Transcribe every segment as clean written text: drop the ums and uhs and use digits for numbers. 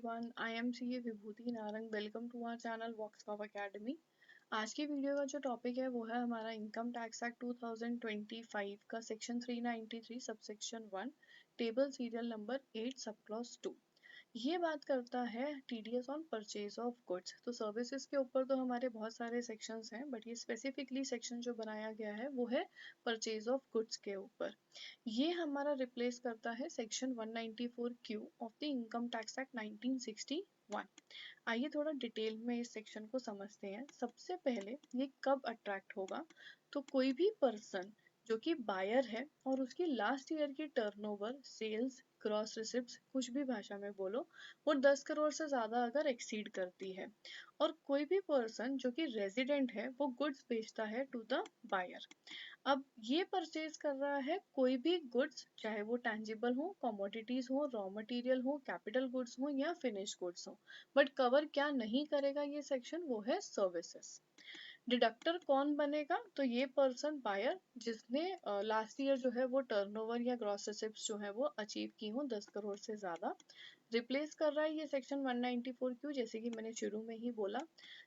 everyone. I am CA Vibhuti Narang. Welcome to our channel Voxpop Academy. आज की video का जो टॉपिक है वो है हमारा इनकम टैक्स एक्ट 2025 का section 393 subsection 1 table serial number 8 sub clause 2. ये बात करता है TDS on purchase of goods. तो सर्विसेज के ऊपर तो हमारे बहुत सारे सेक्शंस हैं, बट ये स्पेसिफिकली सेक्शन जो बनाया गया है वो है परचेज ऑफ गुड्स के ऊपर. ये हमारा रिप्लेस करता है section 194Q of the income tax act 1961. आइए थोड़ा डिटेल में इस सेक्शन को समझते हैं. सबसे पहले ये कब अट्रैक्ट होगा, तो कोई भी पर्सन जो कि बायर है और उसकी लास्ट ईयर की टर्नओवर, सेल्स, क्रॉस रिसिप्ट्स, कुछ भी भाषा में बोलो, वो 10 करोड़ से ज़्यादा अगर एक्सीड करती है, और कोई भी पर्सन जो कि रेजिडेंट है वो गुड्स बेचता है टू द बायर. अब ये परचेज कर रहा है कोई भी गुड्स, चाहे वो टैंजिबल हो, कमोडिटीज हो, रॉ मटेरियल हो, कैपिटल गुड्स हो या फिनिश गुड्स हो, बट कवर क्या नहीं करेगा ये सेक्शन, वो है सर्विसेज. डिडक्टर कौन बनेगा, तो ये पर्सन बायर जिसने लास्ट ईयर जो है वो टर्नओवर या ग्रॉस रिसिप्ट्स जो है वो अचीव की हो 10 करोड़ से ज़्यादा. रिप्लेस कर रहा है ये सेक्शन 194Q, जैसे कि मैंने शुरू में ही बोला.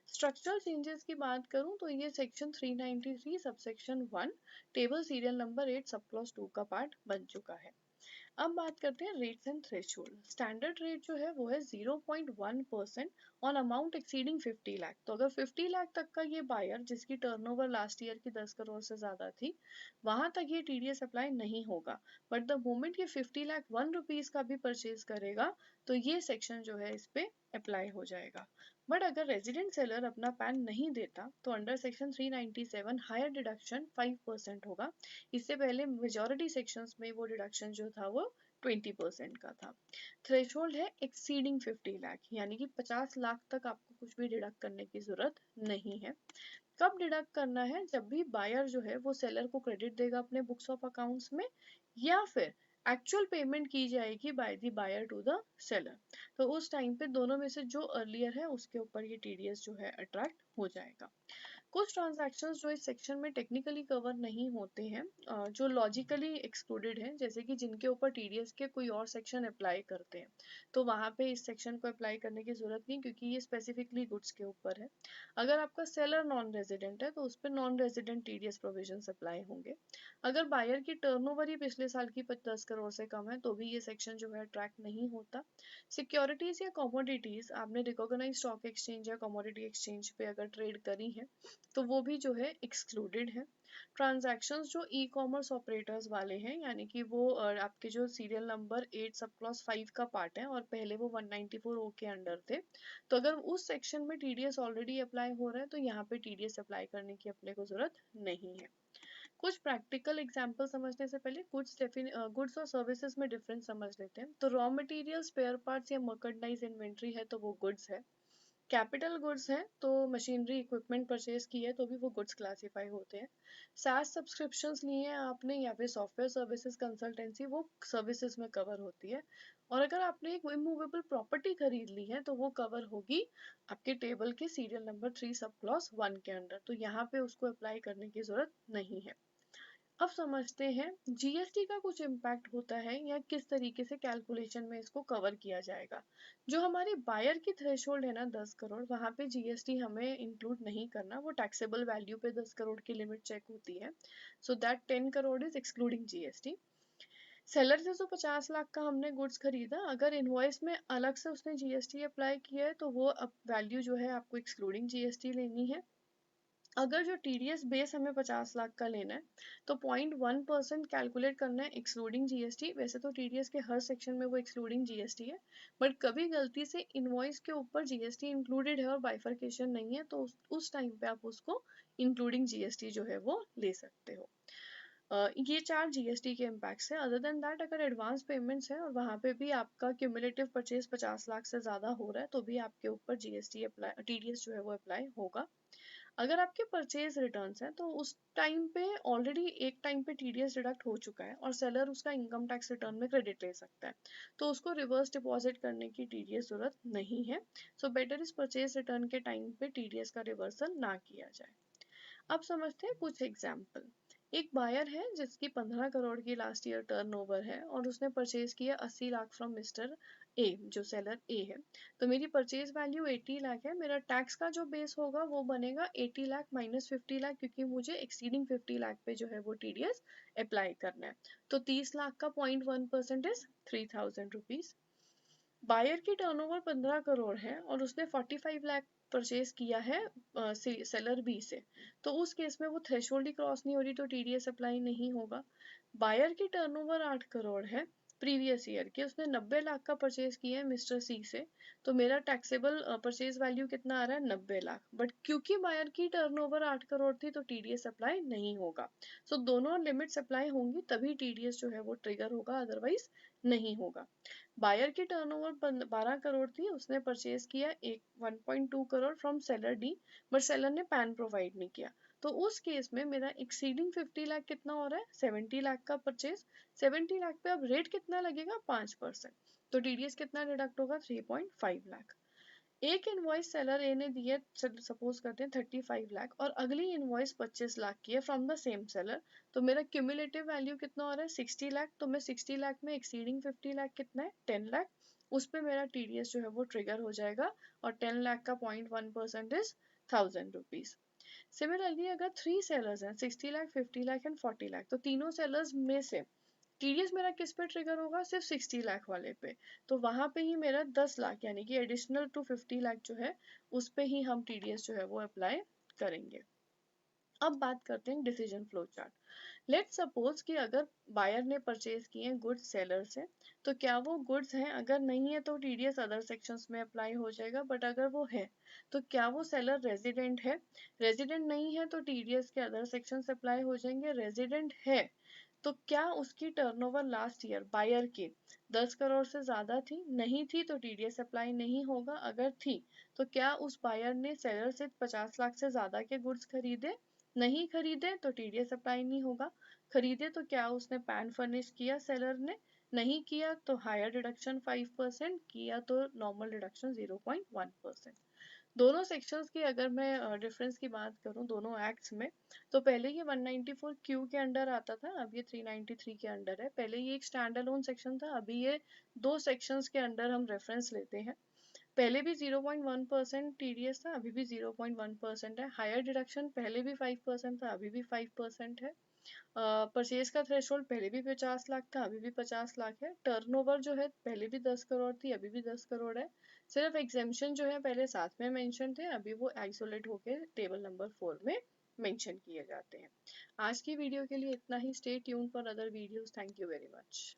स्ट्रक्चरल चेंजेस की बात करूं तो ये section 393 subsection 1 table serial number 8 sub clause 2 का पार्ट बन चुका है. अब बात करते हैं rates and threshold. Standard rate जो है वो है 0.1% ऑन अमाउंट एक्सीडिंग 50 लाख. तो अगर 50 लाख तक का ये बायर जिसकी टर्नओवर लास्ट ईयर की 10 करोड़ से ज़्यादा थी, वहां तक ये टीडीएस अप्लाई नहीं होगा. बट द मोमेंट ये 50 लाख 1 रुपीज़ का भी परचेज करेगा तो ये सेक्शन जो है इस पे अप्लाई हो जाएगा. बट अगर रेजिडेंट सेलर अपना पैन नहीं देता तो अंडर सेक्शन 397 हायर डिडक्शन 5% होगा. इससे पहले मेजॉरिटी सेक्शंस में वो डिडक्शन जो था वो 20% का था. थ्रेशोल्ड है एक्सीडिंग 50 लाख, यानी कि 50 लाख तक आपको कुछ भी डिडक्ट करने की जरूरत नहीं है. कब डिडक्ट करना है, जब भी बायर जो है वो सेलर को क्रेडिट देगा अपने बुक्स ऑफ अकाउंट्स में, या फिर एक्चुअल पेमेंट की जाएगी by the buyer to the seller. तो उस टाइम पे दोनों में से जो अर्लियर है उसके ऊपर ये टीडीएस जो है अट्रैक्ट हो जाएगा. कुछ ट्रांजैक्शंस जो इस सेक्शन में टेक्निकली कवर नहीं होते हैं, जो लॉजिकली एक्सक्लूडेड हैं, जैसे कि जिनके ऊपर टीडीएस के कोई और सेक्शन अप्लाई करते हैं, तो वहाँ पे इस सेक्शन को अप्लाई करने की जरूरत नहीं, क्योंकि ये स्पेसिफिकली गुड्स के ऊपर है. अगर आपका सेलर नॉन रेजिडेंट है तो उस पर non resident TDS provision apply होंगे. अगर बायर की टर्नओवर ही पिछले साल की 10 करोड़ से कम है तो भी ये सेक्शन जो है ट्रैक नहीं होता. सिक्योरिटीज या कमोडिटीज आपने रिकॉग्नाइज स्टॉक एक्सचेंज या कमोडिटी एक्सचेंज पे अगर ट्रेड करी है तो वो भी जो है एक्सक्लूडेड है. ट्रांजैक्शंस जो ई कॉमर्स ऑपरेटर्स वाले हैं, यानी कि वो आपके जो सीरियल नंबर 8 सब क्लॉज 5 का पार्ट है और पहले वो 194O के अंडर थे, तो अगर उस सेक्शन में टीडीएस ऑलरेडी अप्लाई हो रहा है तो यहाँ पे टीडीएस अप्लाई करने की अपने को जरूरत नहीं है. कुछ प्रैक्टिकल एग्जांपल समझने से पहले गुड्स और सर्विसेज में डिफरेंस समझ लेते हैं. तो रॉ मटेरियल, स्पेयर पार्ट्स या मर्केंडाइज इन्वेंट्री है तो वो गुड्स है. कैपिटल गुड्स हैं तो मशीनरी इक्विपमेंट परचेज की है तो भी वो गुड्स क्लासीफाई होते हैं. सास सब्सक्रिप्शंस लिए हैं आपने या फिर सॉफ्टवेयर सर्विसेज कंसल्टेंसी, वो सर्विसेज में कवर होती है. और अगर आपने एक इमूवेबल प्रॉपर्टी खरीद ली है तो वो कवर होगी आपके टेबल के सीरियल नंबर 3 सब क्लॉज 1 के अंडर, तो यहाँ पे उसको अप्लाई करने की जरूरत नहीं है. अब समझते हैं जीएसटी का कुछ इम्पैक्ट होता है या किस तरीके से कैलकुलेशन में इसको कवर किया जाएगा. जो हमारी बायर की थ्रेशोल्ड है ना 10 करोड़, वहाँ पे जीएसटी हमें इंक्लूड नहीं करना. वो टैक्सेबल वैल्यू पे 10 करोड़ की लिमिट चेक होती है. So that 10 crore is excluding GST. Seller से जो 50 लाख का हमने गुड्स खरीदा, अगर इनवॉइस में अलग से उसने जीएसटी अप्लाई किया है तो वो अब वैल्यू जो है आपको एक्सक्लूडिंग जीएसटी लेनी है. अगर जो टीडीएस बेस हमें 50 लाख का लेना है तो 0.1% कैलकुलेट करना है एक्सक्लूडिंग जीएसटी. वैसे तो टीडीएस के हर सेक्शन में वो एक्सक्लूडिंग जीएसटी है, बट कभी गलती से इनवॉइस के ऊपर जीएसटी इंक्लूडेड है और बाइफरकेशन नहीं है तो उस टाइम पे आप उसको इंक्लूडिंग जीएसटी जो है वो ले सकते हो. ये 4 जीएसटी के इम्पैक्ट्स हैं. अदर देन दैट अगर एडवांस पेमेंट्स है और वहाँ पे भी आपका क्यूमुलेटिव परचेज 50 लाख से ज़्यादा हो रहा है तो भी आपके ऊपर जीएसटी अप्लाई, टीडीएस जो है वो अप्लाई होगा. अगर आपके परचेज रिटर्न्स हैं तो उस टाइम पे ऑलरेडी एक टाइम पे टीडीएस डिडक्ट हो चुका है और सेलर उसका इनकम टैक्स रिटर्न में क्रेडिट ले सकता है, तो उसको रिवर्स डिपॉजिट करने की टीडीएस जरूरत नहीं है. सो बेटर इस परचेज रिटर्न के टाइम पे टीडीएस का रिवर्सल ना किया जाए. अब समझते हैं कुछ एग्जाम्पल. एक बायर है जिसकी 15 करोड़ की लास्ट ईयर टर्नओवर है और उसने परचेज किया 80 लाख फ्रॉम मिस्टर ए, जो सेलर ए है, तो मेरी परचेज वैल्यू 80 लाख है, मेरा टैक्स का जो बेस होगा वो बनेगा 80 लाख माइनस 50 लाख, क्योंकि मुझे एक्सीडिंग 50 लाख पे जो है वो टीडीएस अप्लाई करना है। तो 30 लाख का 0.1% इज 3000 रुपीज। बायर की टर्नओवर 15 करोड़ है और उसने 45 लाख परचेज किया है सेलर बी से, तो उस केस में वो थ्रेशोल्ड ही क्रॉस नहीं हो रही, तो टीडीएस अप्लाई नहीं होगा। बायर की टर्नओवर 8 करोड़ है प्रीवियस ईयर की, उसने 90 लाख का परचेज किया है मिस्टर सी से, तो मेरा टैक्सेबल परचेज वैल्यू कितना आ रहा है 90 लाख, बट क्योंकि बायर की टर्नओवर 8 करोड़ थी तो टीडीएस अप्लाई नहीं होगा। सो दोनों लिमिट्स अप्लाई होंगी तभी टीडीएस जो है वो ट्रिगर होगा, अदरवाइज नहीं होगा। बायर की टर्नओवर 12 करोड़ थी, उसने परचेज किया एक 1.2 crore from seller D, but seller ने पैन प्रोवाइड नहीं किया, तो उस केस में मेरा एक्सीडिंग 50 लाख कितना हो रहा है 70 लाख का परचेज। 70 लाख पे अब रेट कितना लगेगा 5%, तो टीडीएस कितना डिडक्ट होगा 3.5 लाख। एक इनवॉइस सेलर ए ने दी है, सपोज करते हैं 35 लाख, और अगली इनवॉइस 25 लाख की है फ्रॉम द सेम सेलर, तो मेरा क्यूमुलेटिव वैल्यू कितना हो रहा है 60 लाख, तो मैं 60 लाख में एक्सीडिंग 50 लाख कितना है 10 लाख, उस पे मेरा टीडीएस जो है वो ट्रिगर हो जाएगा, और 10 लाख का 0.1% इज 1000 रुपीज। सिमिलरली अगर 3 सेलर्स हैं 60 लाख 50 लाख एंड 40 लाख, तो तीनों सेलर्स में से टीडीएस मेरा किस पे ट्रिगर होगा सिर्फ 60 लाख वाले पे, तो वहां पे ही मेरा 10 लाख यानी कि एडिशनल टू 50 लाख जो है उस पे ही हम टीडीएस जो है वो अप्लाई करेंगे। अब बात करते हैं decision flow chart. Let's suppose कि अगर बायर ने परचेज किए हैं गुड्स सेलर से, तो क्या वो गुड्स हैं, अगर नहीं है तो टीडीएस अदर सेक्शंस में अप्लाई हो जाएगा, बट अगर वो है तो क्या वो सेलर रेजिडेंट है, रेजिडेंट नहीं है तो टीडीएस के अदर सेक्शंस अप्लाई हो जाएंगे, रेजिडेंट है तो क्या उसकी टर्नओवर लास्ट ईयर बायर की 10 करोड़ से ज्यादा थी, नहीं थी तो टीडीएस अप्लाई नहीं होगा, अगर थी तो क्या उस बायर ने सेलर से 50 लाख से ज्यादा के गुड्स खरीदे, नहीं खरीदे तो टीडीएस अप्लाई नहीं होगा, खरीदे तो क्या उसने पैन फर्निश किया सेलर ने, नहीं किया तो हायर डिडक्शन 5%, किया तो नॉर्मल डिडक्शन 0.1%। दोनों सेक्शंस की अगर मैं डिफरेंस की बात करूं दोनों एक्ट्स में, तो पहले ये 194 क्यू के अंडर आता था, अब ये 393 के अंडर है। पहले ये एक स्टैंड अलोन सेक्शन था, अभी ये दो सेक्शंस के अंडर हम रेफरेंस लेते हैं। पहले भी 0.1% टीडीएस था, अभी भी 0.1% है। हायर डिडक्शन पहले भी 5% था, अभी भी 5% है। परचेज का थ्रेशोल्ड पहले भी 50 लाख था, अभी भी 50 लाख है। टर्नओवर जो है पहले भी 10 करोड़ थी, अभी भी 10 करोड़ है। सिर्फ एग्जेम्पशन जो है पहले साथ में मेंशन थे, अभी वो आइसोलेट होके टेबल नंबर 4 में मेंशन किए जाते हैं। आज की वीडियो के लिए इतना ही। Stay tune for other videos. Thank you very much.